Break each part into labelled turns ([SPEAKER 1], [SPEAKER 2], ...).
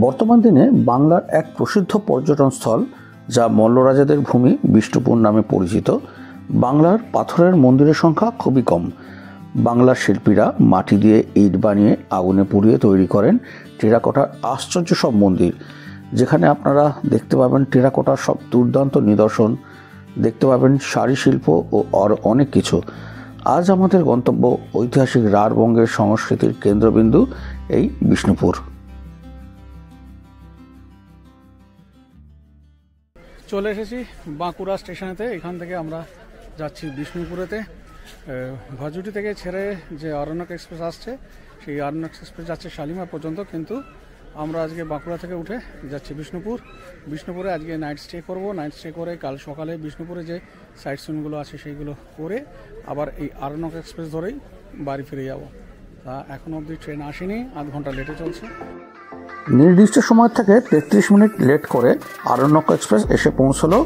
[SPEAKER 1] বর্তমান দিনে বাংলার এক প্রসিদ্ধ পর্যটন স্থল যা মল্লরাজাদের ভূমি বিষ্ণুপুর নামে পরিচিত। বাংলার পাথরের মন্দিরের সংখ্যা খুবই কম। বাংলার শিল্পীরা মাটি দিয়ে ইট বানিয়ে আগুনে পুড়িয়ে তৈরি করেন টেরাকোটার আশ্চর্য সব মন্দির, যেখানে আপনারা দেখতে পাবেন টেরাকোটার সব দুর্দান্ত নিদর্শন, দেখতে পাবেন শাড়ি শিল্প ও আরও অনেক কিছু। আজ আমাদের গন্তব্য ঐতিহাসিক রাঢ়বঙ্গের সংস্কৃতির কেন্দ্রবিন্দু এই বিষ্ণুপুর।
[SPEAKER 2] চলে এসেছি বাঁকুড়া স্টেশনেতে। এখান থেকে আমরা যাচ্ছি বিষ্ণুপুরেতে। ভাজুটি থেকে ছেড়ে যে আরণ্যক এক্সপ্রেস আসছে, সেই আরণ্যক এক্সপ্রেস যাচ্ছে শালিমার পর্যন্ত, কিন্তু আমরা আজকে বাঁকুড়া থেকে উঠে যাচ্ছি বিষ্ণুপুরে আজকে নাইট স্টে করব। নাইট স্টে করে কাল সকালে বিষ্ণুপুরে যে সাইট সিনগুলো আছে সেইগুলো করে আবার এই আরণ্যক এক্সপ্রেস ধরেই বাড়ি ফিরে যাব। তা এখনও অবধি ট্রেন আসেনি, আধ ঘন্টা লেটে চলছে।
[SPEAKER 1] নির্দিষ্ট সময় থেকে 33 মিনিট লেট করে আরণ্যক এক্সপ্রেস এসে পৌঁছলো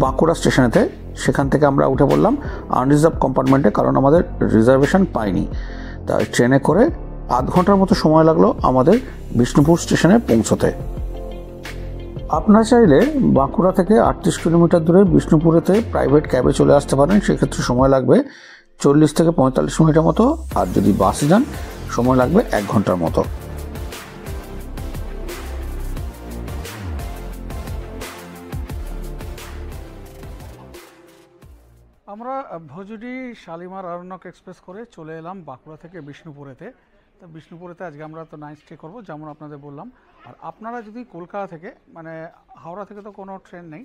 [SPEAKER 1] বাঁকুড়া স্টেশনেতে। সেখান থেকে আমরা উঠে পড়লাম আনরিজার্ভ কম্পার্টমেন্টে, কারণ আমাদের রিজার্ভেশন পাইনি। তাই ট্রেনে করে আধ ঘন্টার মতো সময় লাগলো আমাদের বিষ্ণুপুর স্টেশনে পৌঁছতে। আপনারা চাইলে বাঁকুড়া থেকে 38 কিলোমিটার দূরে বিষ্ণুপুরেতে প্রাইভেট ক্যাবে চলে আসতে পারেন। সেক্ষেত্রে সময় লাগবে 40 থেকে 45 মিনিটের মতো, আর যদি বাসে যান সময় লাগবে 1 ঘন্টার মতো।
[SPEAKER 2] আমরা ভজুডি শালিমার আরণ্যক এক্সপ্রেস করে চলে এলাম বাঁকুড়া থেকে বিষ্ণুপুরেতে। তা বিষ্ণুপুরেতে আজকে আমরা তো নাইট স্টে করবো, যেমন আপনাদের বললাম। আর আপনারা যদি কলকাতা থেকে, মানে হাওড়া থেকে তো কোনো ট্রেন নেই,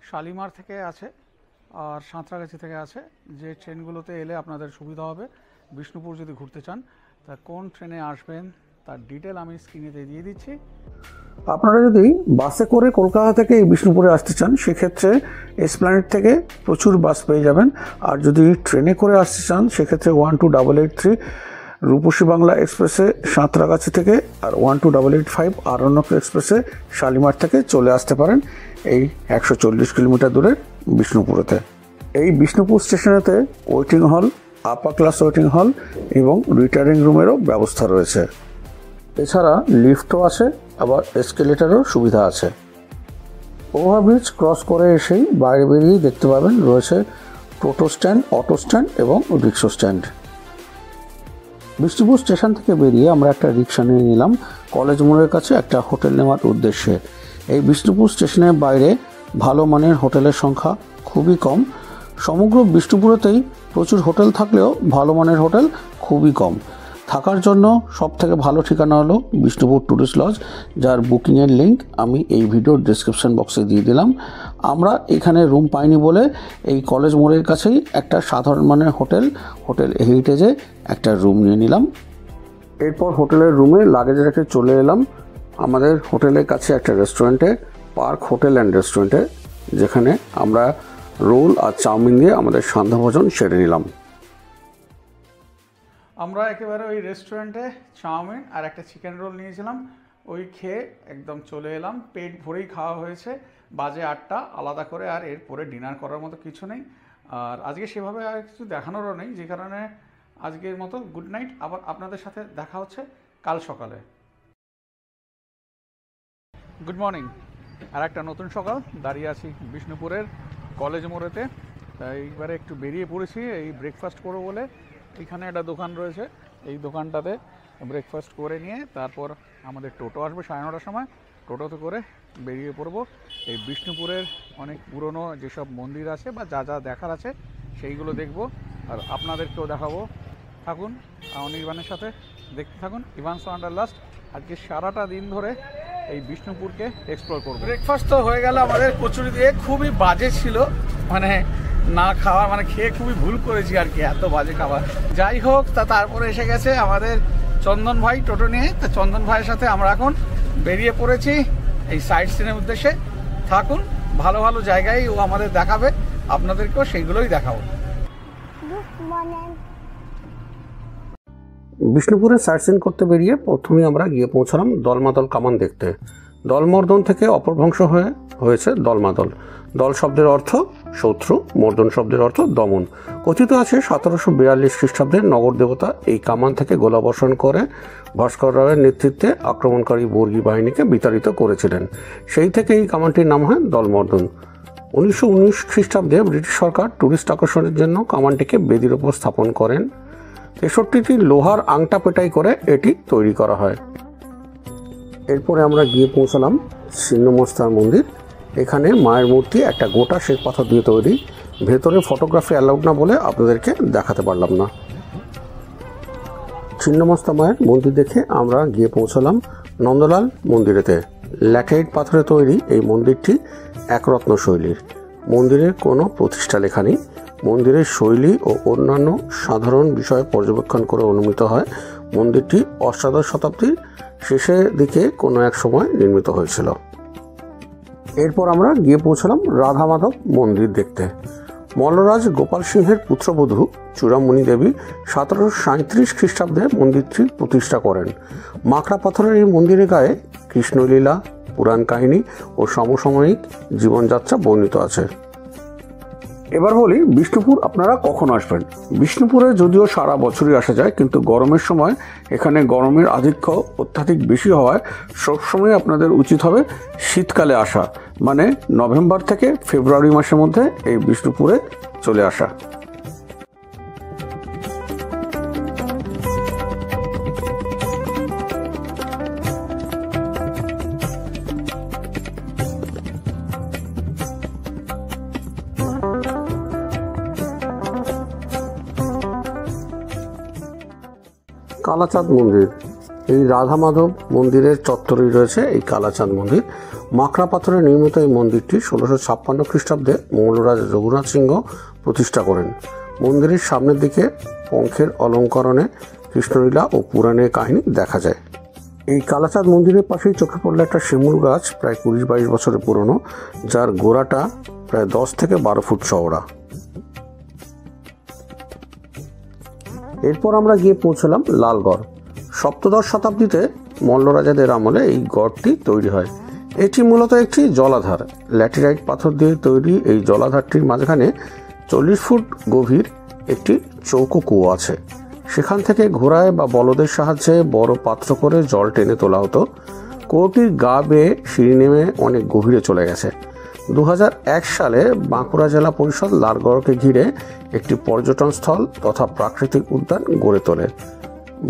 [SPEAKER 2] শালিমার থেকে আছে আর সাঁতরাগাছি থেকে আছে, যে ট্রেনগুলোতে এলে আপনাদের সুবিধা হবে বিষ্ণুপুর যদি ঘুরতে চান। তা কোন ট্রেনে আসবেন তার ডিটেল আমি স্ক্রিনেতে দিয়ে দিচ্ছি।
[SPEAKER 1] আপনারা যদি বাসে করে কলকাতা থেকে এই বিষ্ণুপুরে আসতে চান, সেক্ষেত্রে এসপ্ল্যানেড থেকে প্রচুর বাস পেয়ে যাবেন। আর যদি ট্রেনে করে আসতে চান, সেক্ষেত্রে 12883 রূপসী বাংলা এক্সপ্রেসে সাঁতরাগাছি থেকে, আর 12885 আরণ্যক এক্সপ্রেসে শালিমার থেকে চলে আসতে পারেন এই 140 কিলোমিটার দূরের বিষ্ণুপুরেতে। এই বিষ্ণুপুর স্টেশনেতে ওয়েটিং হল, আপার ক্লাস ওয়েটিং হল এবং রিটায়ারিং রুমেরও ব্যবস্থা রয়েছে। এছাড়া লিফটও আছে, আবার এসকেলেটারও সুবিধা আছে। ওভারব্রিজ ক্রস করে এসেই বাইরে বেরিয়েই দেখতে পাবেন রয়েছে টোটো স্ট্যান্ড, অটো স্ট্যান্ড এবং রিক্সা স্ট্যান্ড। বিষ্ণুপুর স্টেশন থেকে বেরিয়ে আমরা একটা রিক্সা নিয়ে নিলাম কলেজ মোড়ের কাছে একটা হোটেল নেওয়ার উদ্দেশ্যে। এই বিষ্ণুপুর স্টেশনের বাইরে ভালো মানের হোটেলের সংখ্যা খুবই কম। সমগ্র বিষ্ণুপুরেতেই প্রচুর হোটেল থাকলেও ভালো মানের হোটেল খুবই কম। থাকার জন্য সবথেকে ভালো ঠিকানা হলো বিষ্ণুপুর ট্যুরিস্ট লজ, যার বুকিংয়ের লিঙ্ক আমি এই ভিডিওর ডেসক্রিপশন বক্সে দিয়ে দিলাম। আমরা এখানে রুম পাইনি বলে এই কলেজ মোড়ের কাছেই একটা সাধারণ মানের হোটেল হেরিটেজে একটা রুম নিয়ে নিলাম। এরপর হোটেলের রুমে লাগেজ রেখে চলে এলাম আমাদের হোটেলের কাছে একটা রেস্টুরেন্টে, পার্ক হোটেল অ্যান্ড রেস্টুরেন্টে, যেখানে আমরা রোল আর চাউমিন দিয়ে আমাদের সন্ধ্যা ভোজন সেরে নিলাম।
[SPEAKER 2] আমরা একেবারে ওই রেস্টুরেন্টে চাউমিন আর একটা চিকেন রোল নিয়েছিলাম, ওই খেয়ে একদম চলে এলাম। পেট ভরেই খাওয়া হয়েছে, বাজে 8টা। আলাদা করে আর এরপরে ডিনার করার মতো কিছু নেই। আর আজকে সেভাবে আর কিছু দেখানোরও নেই, যে কারণে আজকের মতো গুড নাইট। আবার আপনাদের সাথে দেখা হচ্ছে কাল সকালে। Good morning. আর একটা নতুন সকাল, দাঁড়িয়ে আছি বিষ্ণুপুরের কলেজ মোড়েতে। তাই এইবারে একটু বেরিয়ে পড়েছি এই ব্রেকফাস্ট করবো বলে। এখানে একটা দোকান রয়েছে, এই দোকানটাতে ব্রেকফাস্ট করে নিয়ে তারপর আমাদের টোটো আসবে 9:30টার সময়। টোটোতে করে বেরিয়ে পড়বো এই বিষ্ণুপুরের অনেক পুরনো যেসব মন্দির আছে বা যা যা দেখার আছে সেইগুলো দেখব, আর আপনাদেরকেও দেখাবো। থাকুন অনির্বাণের সাথে, দেখতে থাকুন ইভান্স ওয়ান্ডারলাস্ট। আজকে সারাটা দিন ধরে এই বিষ্ণুপুরকে এক্সপ্লোর করবো। ব্রেকফাস্ট তো হয়ে গেল আমাদের কচুরি দিয়ে, খুবই বাজে ছিল, মানে না খাওয়া, মানে খেয়ে খুবই ভুল করেছি আর কি, এত বাজে খাবার। যাই হোক, তারপরে এসে গেছে আমাদের চন্দন ভাই টোটো নিয়ে। তা চন্দন ভাইয়ের সাথে আমরা এখন বেরিয়ে পড়েছি এই সাইট সিনের উদ্দেশ্যে। থাকুন, ভালো ভালো জায়গায় ও আমাদের দেখাবে, আপনাদেরকেও সেইগুলোই দেখাবো।
[SPEAKER 1] বিষ্ণুপুরে সাইট সিন করতে বেরিয়ে প্রথমে আমরা গিয়ে পৌঁছালাম দলমাদল কামান দেখতে। দলমর্দন থেকে অপভ্রংশ হয়েছে দলমাদল। দল শব্দের অর্থ শত্রু, মর্দন শব্দের অর্থ দমন। কথিত আছে 1742 খ্রিস্টাব্দে নগর দেবতা এই কামান থেকে গোলাবর্ষণ করে ভাস্কর রাওয়ের নেতৃত্বে আক্রমণকারী বর্গী বাহিনীকে বিতাড়িত করেছিলেন। সেই থেকে এই কামানটির নাম হয় দলমর্দন। 1919 খ্রিস্টাব্দে ব্রিটিশ সরকার টুরিস্ট আকর্ষণের জন্য কামানটিকে বেদির ওপর স্থাপন করেন। 63টি লোহার আংটা পেটাই করে এটি তৈরি করা হয়। এরপরে আমরা গিয়ে পৌঁছালাম ছিন্নমস্তার মন্দির। এখানে মায়ের মূর্তি একটা গোটা শ্বেত পাথর দিয়ে তৈরি। ভেতরে ফটোগ্রাফি অ্যালাউড না বলে আপনাদেরকে দেখাতে পারলাম না। ছিন্নমস্তা মায়ের মন্দির দেখে আমরা গিয়ে পৌঁছালাম নন্দলাল মন্দিরেতে। ল্যাটেরাইট পাথরে তৈরি এই মন্দিরটি একরত্ন শৈলীর। মন্দিরের কোনো প্রতিষ্ঠা লেখা নেই। মন্দিরের শৈলী ও অন্যান্য সাধারণ বিষয় পর্যবেক্ষণ করে অনুমিত হয় মন্দিরটি অষ্টাদশ শতাব্দীর শেষের দিকে কোনো এক সময় নির্মিত হয়েছিল। এরপর আমরা গিয়ে পৌঁছলাম রাধা মাধব মন্দির দেখতে। মল্লরাজ গোপাল সিংহের পুত্রবধূ চূড়ামণি দেবী 1737 খ্রিস্টাব্দে মন্দিরটি প্রতিষ্ঠা করেন। মাকড়া পাথরের এই মন্দিরের গায়ে কৃষ্ণলীলা, পুরাণ কাহিনী ও সমসাময়িক জীবনযাত্রা বর্ণিত আছে। এবার বলি বিষ্ণুপুর আপনারা কখন আসবেন। বিষ্ণুপুরে যদিও সারা বছরই আসা যায়, কিন্তু গরমের সময় এখানে গরমের আধিক্য অত্যাধিক বেশি হওয়ায় সবসময় আপনাদের উচিত হবে শীতকালে আসা, মানে নভেম্বর থেকে ফেব্রুয়ারি মাসের মধ্যে এই বিষ্ণুপুরে চলে আসা। কালাচাঁদ মন্দির। এই রাধা মাধব মন্দিরের চত্বরেই রয়েছে এই কালাচাঁদ মন্দির। মাকড়া পাথরে নির্মিত এই মন্দিরটি 1656 খ্রিস্টাব্দে মঙ্গলরাজ রঘুনাথ সিংহ প্রতিষ্ঠা করেন। মন্দিরের সামনের দিকে পঙ্খের অলঙ্করণে কৃষ্ণলীলা ও পুরাণের কাহিনী দেখা যায়। এই কালাচাঁদ মন্দিরের পাশেই চোখে পড়লো একটা শিমুল গাছ, প্রায় 20-22 বছরের পুরনো, যার গোড়াটা প্রায় 10 থেকে 12 ফুট চওড়া। এরপর আমরা গিয়ে পৌঁছলাম লালগড়। সপ্তদশ শতাব্দীতে মল্লরাজাদের আমলে এই গড়টি তৈরি হয়। এটি মূলত একটি জলাধার। ল্যাটেরাইট পাথর দিয়ে তৈরি এই জলাধারটির মাঝখানে 40 ফুট গভীর একটি চৌকো কুয়ো আছে। সেখান থেকে ঘোড়ায় বা বলদের সাহায্যে বড় পাত্র করে জল টেনে তোলা হতো। কুয়োটির গা বেয়ে সিঁড়ি নেমে অনেক গভীরে চলে গেছে। 2001 সালে বাঁকুড়া জেলা পরিষদ লালগড়কে ঘিরে একটি পর্যটন স্থল তথা প্রাকৃতিক উদ্যান গড়ে তোলে।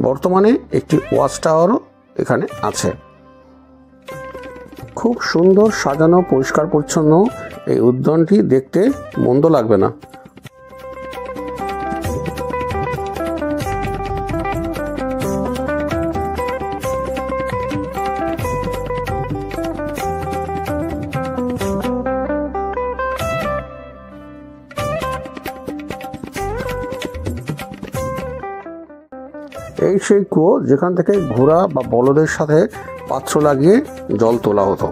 [SPEAKER 1] বর্তমানে একটি ওয়াচ টাওয়ারও এখানে আছে। খুব সুন্দর সাজানো, পরিষ্কার পরিচ্ছন্ন এই উদ্যানটি দেখতে মন্দ লাগবে না। এই সেই কুয়ো যেখান থেকে ঘোড়া বা বলদের সাথে পাত্র লাগিয়ে জল তোলা হতো।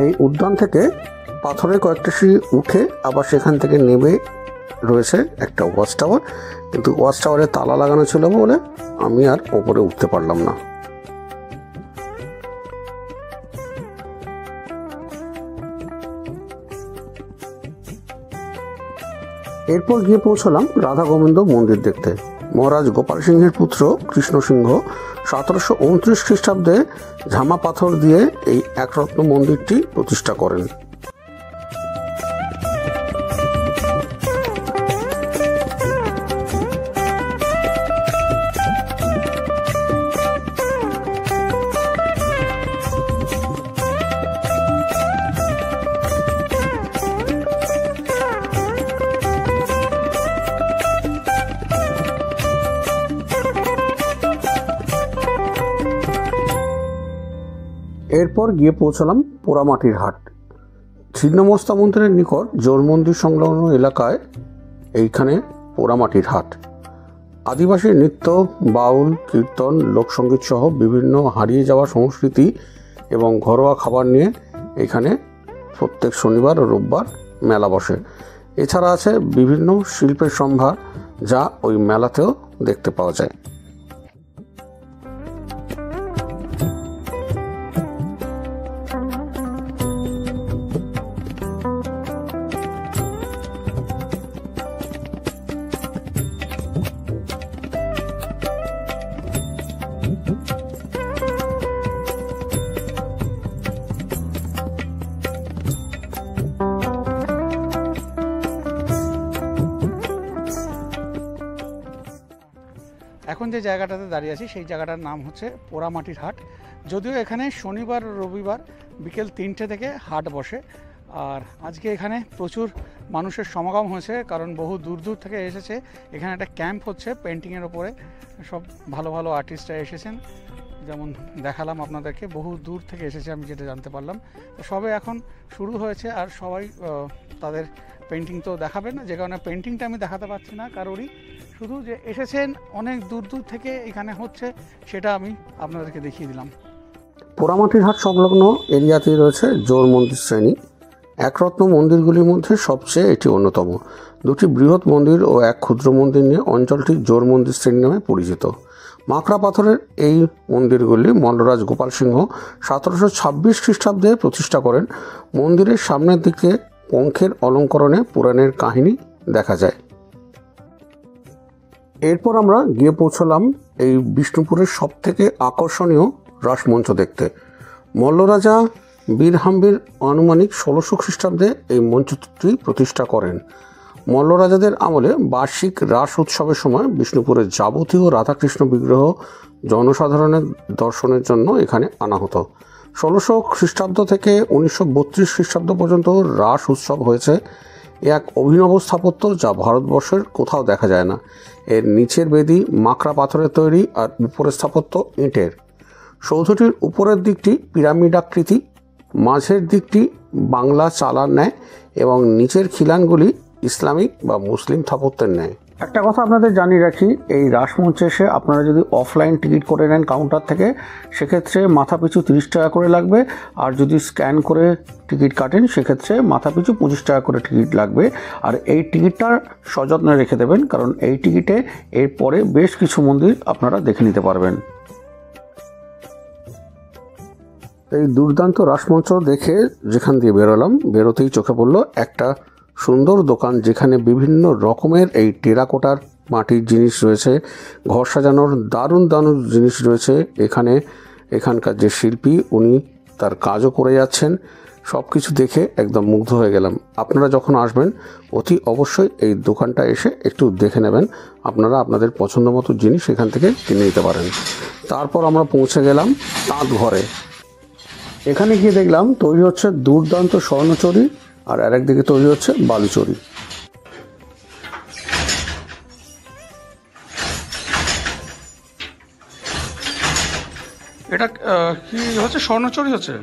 [SPEAKER 1] এই উদ্যান থেকে পাথরের কয়েকটা সিঁড়ি উঠে আবার সেখান থেকে নেমে রয়েছে একটা ওয়াচ টাওয়ার, কিন্তু ওয়াচ টাওয়ারে তালা লাগানো ছিল বলে আমি আর ওপরে উঠতে পারলাম না। এরপর গিয়ে পৌঁছলাম রাধা গোবিন্দ মন্দির দেখতে। মহারাজ গোপাল সিংহের পুত্র কৃষ্ণ সিংহ 1729 খ্রিস্টাব্দে ঝামা পাথর দিয়ে এই একরত্ন মন্দিরটি প্রতিষ্ঠা করেন। এরপর গিয়ে পৌঁছলাম পোড়ামাটির হাট। ছিন্নমস্তা মন্দিরের নিকট জোর মন্দির সংলগ্ন এলাকায় এইখানে পোড়ামাটির হাট। আদিবাসী নৃত্য, বাউল, কীর্তন, লোকসঙ্গীত সহ বিভিন্ন হারিয়ে যাওয়া সংস্কৃতি এবং ঘরোয়া খাবার নিয়ে এখানে প্রত্যেক শনিবার ও রোববার মেলা বসে। এছাড়া আছে বিভিন্ন শিল্পের সম্ভার, যা ওই মেলাতেও দেখতে পাওয়া যায়।
[SPEAKER 2] এখন যে জায়গাটাতে দাঁড়িয়ে আছি সেই জায়গাটার নাম হচ্ছে পোড়ামাটির হাট। যদিও এখানে শনিবার রবিবার বিকেল 3টে থেকে হাট বসে। আর আজকে এখানে প্রচুর মানুষের সমাগম হয়েছে, কারণ বহু দূর দূর থেকে এসেছে। এখানে একটা ক্যাম্প হচ্ছে পেন্টিংয়ের ওপরে, সব ভালো ভালো আর্টিস্টরা এসেছেন, যেমন দেখালাম আপনাদেরকে, বহু দূর থেকে এসেছে আমি যেটা জানতে পারলাম। তো সবে এখন শুরু হয়েছে আর সবাই তাদের পেন্টিং তো দেখাবে না, যে কারণে পেন্টিংটা আমি দেখাতে পারছি না কারোরই। শুধু যে এসেছেন অনেক দূর দূর থেকে এখানে হচ্ছে সেটা আমি আপনাদেরকে দেখিয়ে দিলাম।
[SPEAKER 1] পোড়ামাটির হাট সংলগ্ন এরিয়াতেই রয়েছে জোর মন্দির শ্রেণী। একরত্ন মন্দিরগুলির মধ্যে সবচেয়ে এটি অন্যতম। দুটি বৃহৎ মন্দির ও এক ক্ষুদ্র মন্দির নিয়ে অঞ্চলটি জোর মন্দির শ্রেণী নামে পরিচিত। মাকড়া পাথরের এই মন্দিরগুলি মল্লরাজ গোপাল সিংহ 1726 খ্রিস্টাব্দে প্রতিষ্ঠা করেন। মন্দিরের সামনের দিকে পঙ্খের অলঙ্করণে পুরাণের কাহিনী দেখা যায়। এরপর আমরা গিয়ে পৌঁছলাম এই বিষ্ণুপুরের সবথেকে আকর্ষণীয় রাসমঞ্চ দেখতে। মল্লরাজা বীরহাম্বির আনুমানিক 1600 খ্রিস্টাব্দে এই মঞ্চটি প্রতিষ্ঠা করেন। মল্লরাজাদের আমলে বার্ষিক রাস উৎসবের সময় বিষ্ণুপুরের যাবতীয় রাধাকৃষ্ণ বিগ্রহ জনসাধারণের দর্শনের জন্য এখানে আনা হতো। 1600 খ্রিস্টাব্দ থেকে 1932 খ্রিস্টাব্দ পর্যন্ত রাস উৎসব হয়েছে। এক অভিনব স্থাপত্য যা ভারতবর্ষের কোথাও দেখা যায় না। এর নিচের বেদি মাকড়া পাথরের তৈরি আর উপরের স্থাপত্য ইটের। সৌধটির উপরের দিকটি পিরামিডাকৃতি, মাঝের দিকটি বাংলা চালার ন্যায় এবং নিচের খিলানগুলি ইসলামিক বা মুসলিম স্থাপত্যের ন্যায়। একটা কথা আপনাদের জানিয়ে রাখি, এই রাসমঞ্চে এসে আপনারা যদি অফলাইন টিকিট করে নেন কাউন্টার থেকে, সেক্ষেত্রে মাথাপিছু 30 টাকা করে লাগবে। আর যদি স্ক্যান করে টিকিট কাটেন সেক্ষেত্রে মাথাপিছু 25 টাকা করে টিকিট লাগবে। আর এই টিকিটটা সযত্নে রেখে দেবেন, কারণ এই টিকিটে এরপরে বেশ কিছু মন্দির আপনারা দেখে নিতে পারবেন। এই দুর্দান্ত রাসমঞ্চ দেখে যেখান দিয়ে বেরোলাম, বেরোতেই চোখে পড়লো একটা সুন্দর দোকান, যেখানে বিভিন্ন রকমের এই টেরাকোটার মাটির জিনিস রয়েছে, ঘর সাজানোর দারুণ দারুণ জিনিস রয়েছে। এখানকার যে শিল্পী উনি তার কাজও করে যাচ্ছেন। সব কিছু দেখে একদম মুগ্ধ হয়ে গেলাম। আপনারা যখন আসবেন অতি অবশ্যই এই দোকানটা এসে একটু দেখে নেবেন, আপনারা আপনাদের পছন্দ মতো জিনিস এখান থেকে কিনে নিতে পারেন। তারপর আমরা পৌঁছে গেলাম তাঁত ঘরে। এখানে গিয়ে দেখলাম তৈরি হচ্ছে দুর্দান্ত স্বর্ণচুরি, আর আরেকদিকে তৈরি হচ্ছে বালুচুরি।
[SPEAKER 2] এটা কি হচ্ছে? স্বর্ণচুরি হচ্ছে।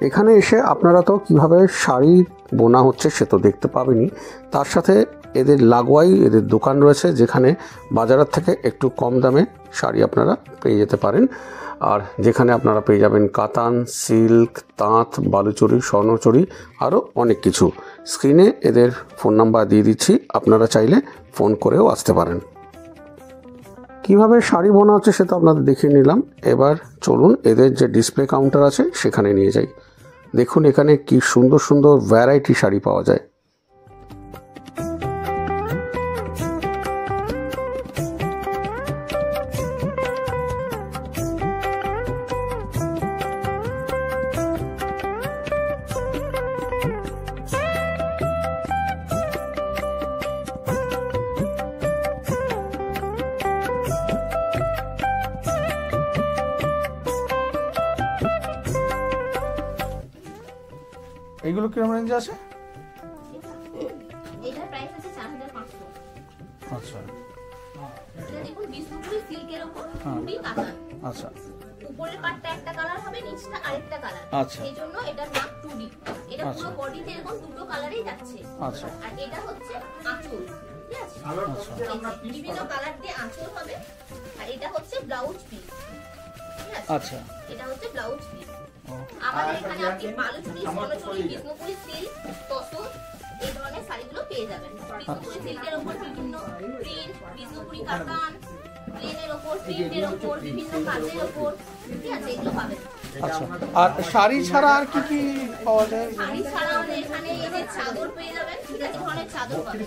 [SPEAKER 1] এখানে এসে আপনারা তো কিভাবে শাড়ি বোনা হচ্ছে সে তো দেখতে পাবেনই, তার সাথে এদের লাগোয়াই এদের দোকান রয়েছে, যেখানে বাজারের থেকে একটু কম দামে শাড়ি আপনারা পেয়ে যেতে পারেন। আর যেখানে আপনারা পেয়ে যাবেন কাতান, সিল্ক, তাঁত, বালুচুরি, স্বর্ণচুরি, আরও অনেক কিছু। স্ক্রিনে এদের ফোন নাম্বার দিয়ে দিচ্ছি, আপনারা চাইলে ফোন করেও আসতে পারেন। কিভাবে শাড়ি বোনা হচ্ছে সে তো আপনাদের দেখিয়ে নিলাম। এবার চলুন এদের যে ডিসপ্লে কাউন্টার আছে সেখানে নিয়ে যাই। দেখুন এখানে কি সুন্দর সুন্দর ভ্যারাইটি শাড়ি পাওয়া যায়।
[SPEAKER 2] এইগুলো কিরকম রেঞ্জে আছে?
[SPEAKER 3] এটার প্রাইস আছে 4500।
[SPEAKER 2] আচ্ছা,
[SPEAKER 3] এটা দেখুন বিষ্ণুপুরি সিল্কের উপর পুরি কাতান।
[SPEAKER 2] আচ্ছা,
[SPEAKER 3] উপরে পার্টটা একটা কালার হবে, নিচটা আরেকটা কালার।
[SPEAKER 2] আচ্ছা।
[SPEAKER 3] এই জন্য এটার নাম 2D। এটা পুরো বডিতে এরকম দুটো কালারই যাচ্ছে।
[SPEAKER 2] আচ্ছা।
[SPEAKER 3] আর এটা হচ্ছে আঁচল, ঠিক আছে? বিভিন্ন কালার দিয়ে আঁচল হবে। আর এটা হচ্ছে ব্লাউজ পিস, ঠিক আছে?
[SPEAKER 2] আচ্ছা।
[SPEAKER 3] এটা হচ্ছে ব্লাউজ পিস। আমাদের এখানে আপনি বালুচুরি, সোনাচুরি, বিষ্ণুপুরি সিল্ক, তসর এই ধরনের শাড়িগুলো পেয়ে যাবেন। বিষ্ণুপুরি সিল্কের উপর বিভিন্ন প্রিন্ট, বিষ্ণুপুরি কাতান, প্লেনের উপর, প্রিন্টের উপর, বিভিন্ন কাজের উপর, ঠিক আছে? এগুলো পাবেন।
[SPEAKER 2] আচ্ছা। আর শাড়ি ছাড়া আর কি কি পাওয়া যায়?
[SPEAKER 3] শাড়ি ছাড়া আমাদের এখানে এই যে চাদর পেয়ে যাবেন, ঠিক আছে? ধরনের চাদর পাবেন।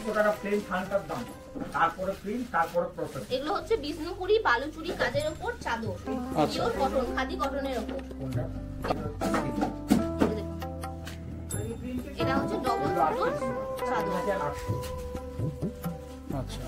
[SPEAKER 3] এগুলো হচ্ছে বিষ্ণুপুরি বালুচুরি কাজের উপর চাদর, পিওর কটন, খাদি কটনের উপর। এটা হচ্ছে ডবল ফ্লোর চাদর।
[SPEAKER 2] আচ্ছা।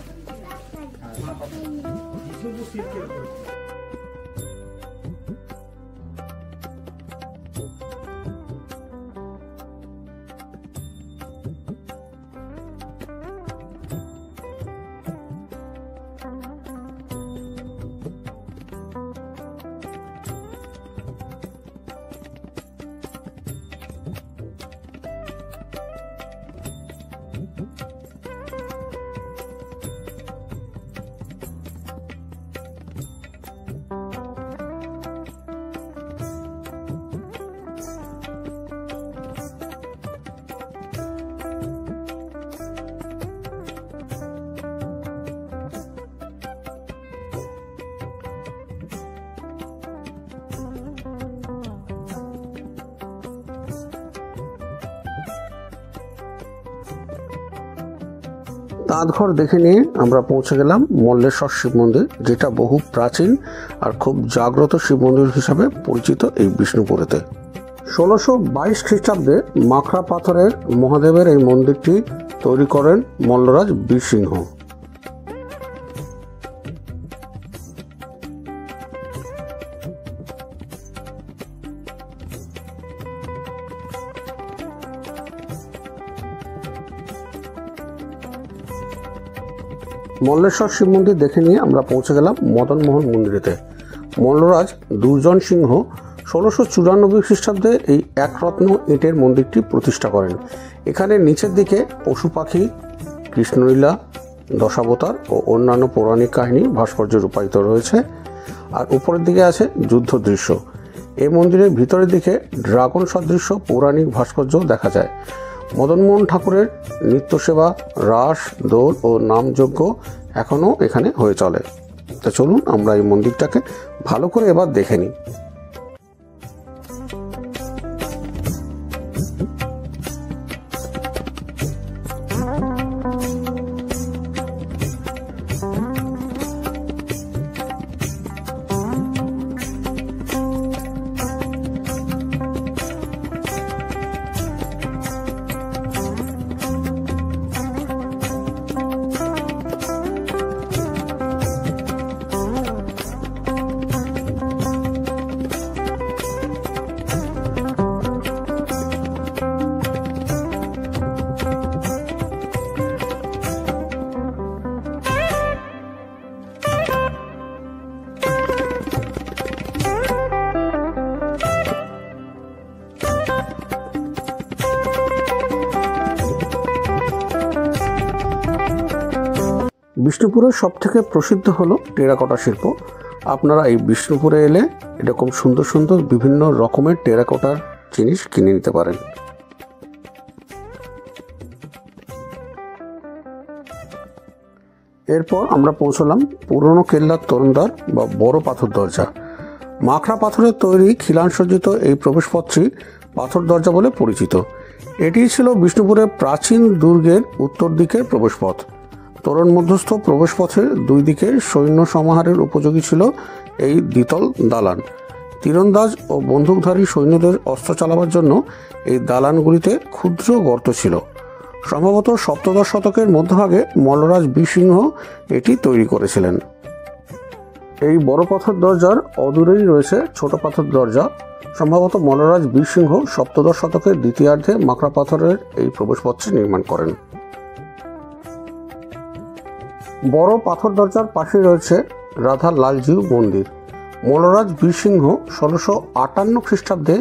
[SPEAKER 1] তাঁতঘর দেখে নিয়ে আমরা পৌঁছে গেলাম মল্লেশ্বর শিব মন্দির, যেটা বহু প্রাচীন আর খুব জাগ্রত শিব মন্দির হিসাবে পরিচিত এই বিষ্ণুপুরেতে। 1622 খ্রিস্টাব্দে মাখরা পাথরের মহাদেবের এই মন্দিরটি তৈরি করেন মল্লরাজ বীরসিংহ। মল্লেশ্বর শিব মন্দির দেখে নিয়ে আমরা পৌঁছে গেলাম মদনমোহন মন্দিরেতে। মল্লরাজ দুর্জন সিংহ 1694 খ্রিস্টাব্দে এই একরত্ন ইটের মন্দিরটি প্রতিষ্ঠা করেন। এখানে নিচের দিকে পশু পাখি, কৃষ্ণলীলা, দশাবতার ও অন্যান্য পৌরাণিক কাহিনী ভাস্কর্য রূপায়িত রয়েছে। আর উপরের দিকে আছে যুদ্ধ দৃশ্য। এই মন্দিরের ভিতরের দিকে ড্রাগন সদৃশ্য পৌরাণিক ভাস্কর্য দেখা যায়। মদনমোহন ঠাকুরের নিত্য সেবা, রাস, দোল ও নামযজ্ঞ এখনও এখানে হয়ে চলে। তো চলুন আমরা এই মন্দিরটাকে ভালো করে এবার দেখে নিই। বিষ্ণুপুরের সবথেকে প্রসিদ্ধ হলো টেরাকোটা শিল্প। আপনারা এই বিষ্ণুপুরে এলে এরকম সুন্দর সুন্দর বিভিন্ন রকমের টেরাকোটার জিনিস কিনে নিতে পারেন। এরপর আমরা পৌঁছলাম পুরনো কেল্লার তরুণদ্বার বা বড় পাথর দরজা। মাখরা পাথরের তৈরি খিলান সজ্জিত এই প্রবেশপথটি পাথর দরজা বলে পরিচিত। এটি ছিল বিষ্ণুপুরের প্রাচীন দুর্গের উত্তর দিকের প্রবেশপথ। তোরণ মধ্যস্থ প্রবেশপথের দুই দিকে সৈন্য সমাহারের উপযোগী ছিল এই দ্বিতল দালান। তীরন্দাজ ও বন্দুকধারী সৈন্যদের অস্ত্র চালাবার জন্য এই দালানগুলিতে ক্ষুদ্র গর্ত ছিল। সম্ভবত সপ্তদশ শতকের মধ্যভাগে মল্লরাজ বীরসিংহ এটি তৈরি করেছিলেন। এই বড় পাথর দরজার অদূরেই রয়েছে ছোট পাথর দরজা। সম্ভবত মল্লরাজ বীরসিংহ সপ্তদশ শতকের দ্বিতীয়ার্ধে মাখরা পাথরের এই প্রবেশপথটি নির্মাণ করেন। বড় পাথর দরজার পাশে রয়েছে রাধা লালজিউ মন্দির। মল্লরাজ বীরসিংহ 1658 খ্রিস্টাব্দে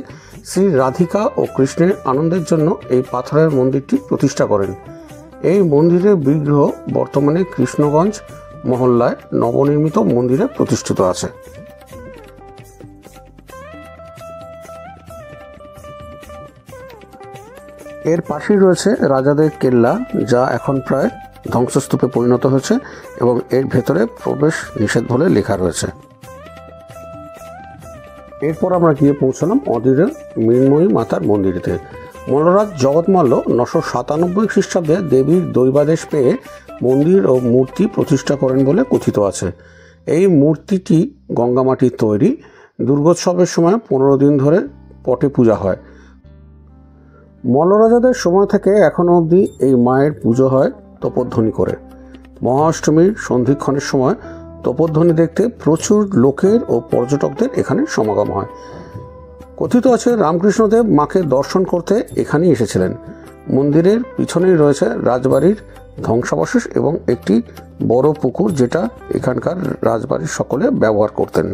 [SPEAKER 1] শ্রী রাধিকা ও কৃষ্ণের আনন্দের জন্য এই পাথরের মন্দিরটি প্রতিষ্ঠা করেন। এই মন্দিরের বিগ্রহ বর্তমানে কৃষ্ণগঞ্জ মহল্লায় নবনির্মিত মন্দিরে প্রতিষ্ঠিত আছে। এর পাশেই রয়েছে রাজাদের কেল্লা, যা এখন প্রায় ধ্বংসস্তূপে পরিণত হয়েছে এবং এর ভেতরে প্রবেশ নিষেধ বলে লেখা রয়েছে। এরপর আমরা গিয়ে পৌঁছলাম অধীরের মৃন্ময়ী মাতার মন্দিরেতে। মল্লরাজ জগৎমল্ল 997 খ্রিস্টাব্দে দেবীর দৈবাদেশ পেয়ে মন্দির ও মূর্তি প্রতিষ্ঠা করেন বলে কথিত আছে। এই মূর্তিটি গঙ্গামাটির তৈরি। দুর্গোৎসবের সময় 15 দিন ধরে পটে পূজা হয়। মল্লরাজাদের সময় থেকে এখনও অবধি এই মায়ের পুজো হয় তোপধ্বনি করে। মহাষ্টমীর সন্ধিক্ষণের সময় তোপধ্বনি দেখতে প্রচুর লোকের ও পর্যটকদের এখানে সমাগম হয়। কথিত আছে রামকৃষ্ণদেব মাকে দর্শন করতে এখানেই এসেছিলেন। মন্দিরের পিছনেই রয়েছে রাজবাড়ির ধ্বংসাবশেষ এবং একটি বড় পুকুর, যেটা এখানকার রাজবাড়ির সকলে ব্যবহার করতেন।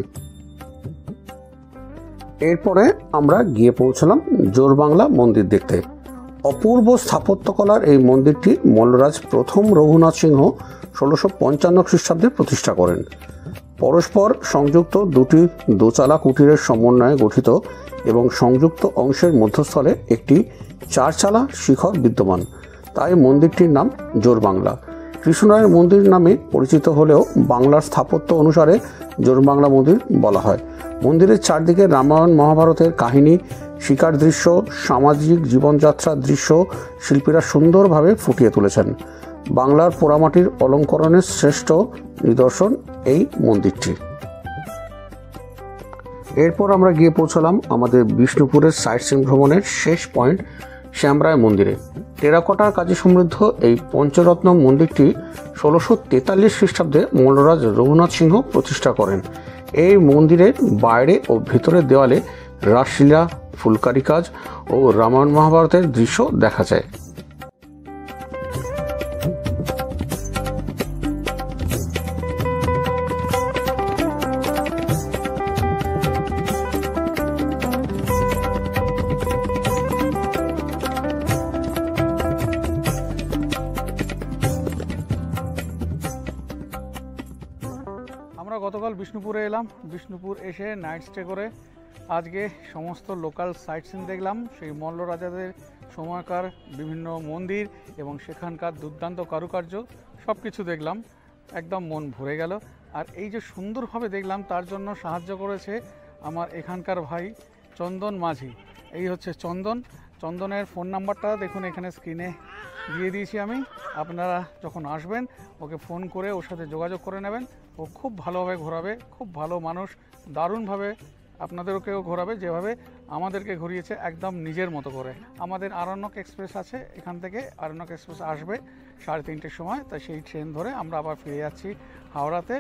[SPEAKER 1] এরপরে আমরা গিয়ে পৌঁছলাম জোরবাংলা মন্দির দেখতে। অপূর্ব স্থাপত্যকলার এই মন্দিরটি মল্লরাজ প্রথম রঘুনাথ সিংহ 1655 খ্রিস্টাব্দে প্রতিষ্ঠা করেন। পরস্পর সংযুক্ত দুটি দোচালা কুটিরের সমন্বয়ে গঠিত এবং সংযুক্ত অংশের মধ্যস্থলে একটি চারচালা শিখর বিদ্যমান, তাই মন্দিরটির নাম জোরবাংলা। কৃষ্ণরায়ের মন্দির নামে পরিচিত হলেও বাংলার স্থাপত্য অনুসারে জোরবাংলা মন্দির বলা হয়। মন্দিরের চারদিকে রামায়ণ মহাভারতের কাহিনী, শিকার দৃশ্য, সামাজিক জীবনযাত্রার দৃশ্য শিল্পীরা সুন্দরভাবে ফুটিয়ে তুলেছেন। বাংলার পোড়ামাটির অলঙ্করণের শ্রেষ্ঠ নিদর্শন এই মন্দিরটি। এরপর আমরা গিয়ে পৌঁছলাম আমাদের বিষ্ণুপুরের সাইট সিন ভ্রমণের শেষ পয়েন্ট শ্যামরায় মন্দিরে। টেরাকোটার কাজে সমৃদ্ধ এই পঞ্চরত্ন মন্দিরটি 1643 খ্রিস্টাব্দে মল্লরাজ রঘুনাথ সিংহ প্রতিষ্ঠা করেন। এই মন্দিরের বাইরে ও ভেতরের দেওয়ালে রাসলীলা, ফুলকারি কাজ ও রামায়ণ মহাভারতের দৃশ্য দেখা যায়।
[SPEAKER 2] আমরা গতকাল বিষ্ণুপুরে এলাম। বিষ্ণুপুর এসে নাইট স্টে করে আজকে সমস্ত লোকাল সাইট সিন দেখলাম। সেই মল্ল রাজাদের সময়কার বিভিন্ন মন্দির এবং সেখানকার দুর্দান্ত কারুকার্য সব কিছু দেখলাম, একদম মন ভরে গেল। আর এই যে সুন্দরভাবে দেখলাম তার জন্য সাহায্য করেছে আমার এখানকার ভাই চন্দন মাঝি। এই হচ্ছে চন্দন। চন্দনের ফোন নাম্বারটা দেখুন এখানে স্ক্রিনে দিয়ে দিয়েছি আমি। আপনারা যখন আসবেন ওকে ফোন করে ওর সাথে যোগাযোগ করে নেবেন। ও খুব ভালোভাবে ঘোরাবে, খুব ভালো মানুষ, দারুণভাবে আপনাদেরকেও ঘোরাবে, যেভাবে আমাদেরকে ঘুরিয়েছে একদম নিজের মতো করে। আমাদের আরণ্যক এক্সপ্রেস আছে, এখান থেকে আরণ্যক এক্সপ্রেস আসবে 3:30-র সময়, তাই সেই ট্রেন ধরে আমরা আবার ফিরে যাচ্ছি হাওড়াতে।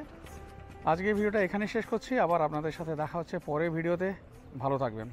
[SPEAKER 2] আজকে ভিডিওটা এখানে শেষ করছি, আবার আপনাদের সাথে দেখা হচ্ছে পরের ভিডিওতে। ভালো থাকবেন।